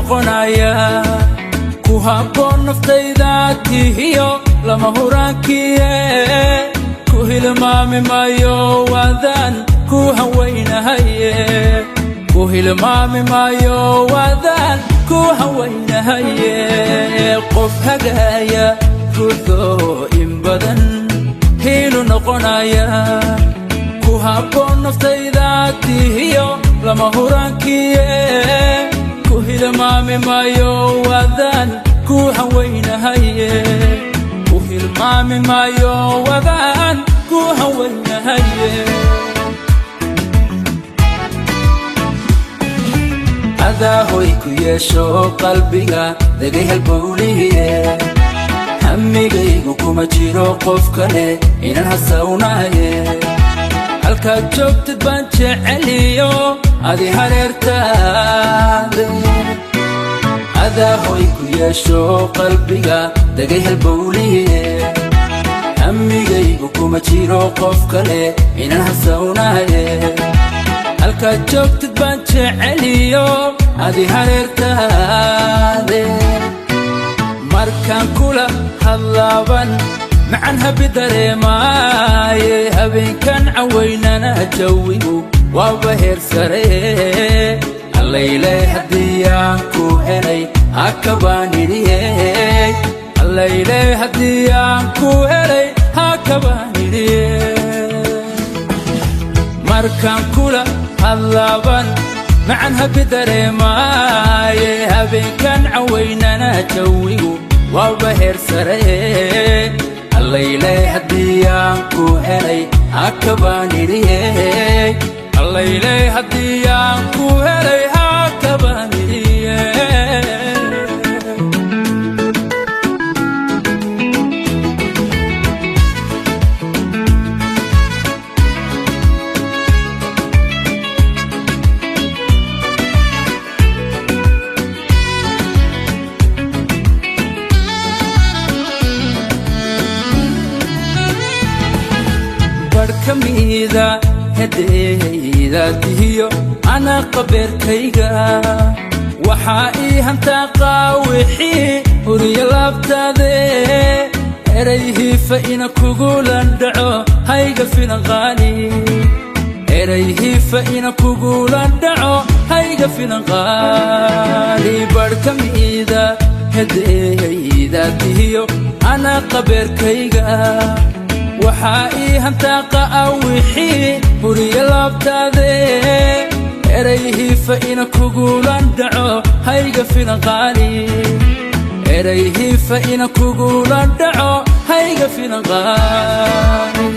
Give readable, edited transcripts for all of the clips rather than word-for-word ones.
noqonaya ku habboon naftaydaatihiyo lama huraankiye ku hilmaami maayo waadaan ku hawaynahaye ku hilmaami maayo waadaan ku hawaynahaye qof hagaaya ruuxo in badan hiilu noqonaya ku habboon naftaydaatihiyo lama huraankiye ku hilmaami maayo waadaan ku hawaynahaye ku hilmaami maayo waadaan ku hawaynahaye adaa hoy ku yeesho qalbiga degay halbowlihiye hammigaygu kuma jiro qof kale inaan hasawnaye halkaad joogtid baan jeceliyo adi hareertaade adaa hoy ku yeesho qalbiga degay halbowlihiye hammigaygu kuma jiro qof kale inaan hasawnaye halkaad joogtid baan jeceliyo adi hareertaade markaan kula hadlaaban macan habi dareemaaye habeenkan cawaynana jawigu waaba heer sare allayley haddii aan ku helay hakabaan idhiye allayley haddii aan ku helay hakabaan idhiye markaan kula hadlaaban macan habi dareemaaye habeenkan cawaynana jawigu waaba heer sare allayley haddii aan ku helay hakabaan idhiye allayley haddii aan ku helay hakabaan idhiye barkamida hedeydaatihiyo ana qabeerkayga waxaa ii hantaaqa wixii huriya laabtaade erayhiifa ina kugulan dhaco hayga filan qaali erayhiifa ina kugulan dhaco hayga filan qaali barkamida hedeydaatihiyo ana qabeerkayga waxaa ii hantaaqa wixii huriya laabtaade erayhiifa ina kugulan dhaco hayga filan qaali erayhiifa ina kugulan dhaco hayga filan qaali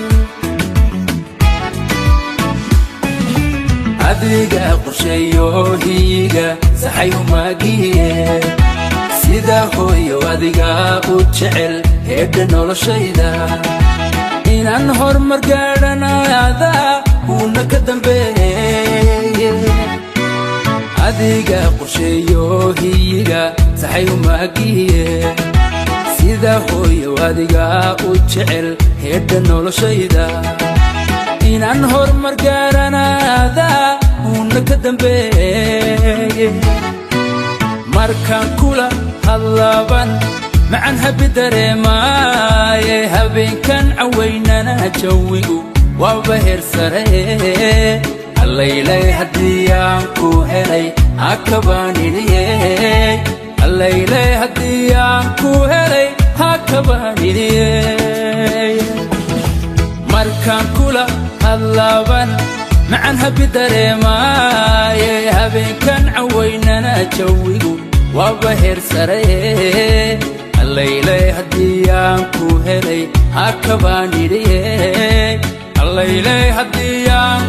adiga qorsheeyo hiyiga saxay humaagiye sida hooyo adiga u jecel heedha noloshayda inaan hormar gaadhanaada uuna ka dambeeye adiga qorsheeyo hiyiga saxay humaagiye sida hooyo adiga u jecel heedha noloshayda inaan hormar gaadhanaada uuna ka dambeeye markaan kula hadlaaban macan habi dareemaaye habeenkan cawaynana jawigu waaba heer sare allayley haddii aan ku helay hakabaan idhiye allayley haddii aan ku helay hakabaan idhiye markaan kula hadlaaban macan habi dareemaaye habeenkan cawaynana jawigu waaba heer sare allayley haddii aan ku helay hakabaan idhiye allayley haddii aan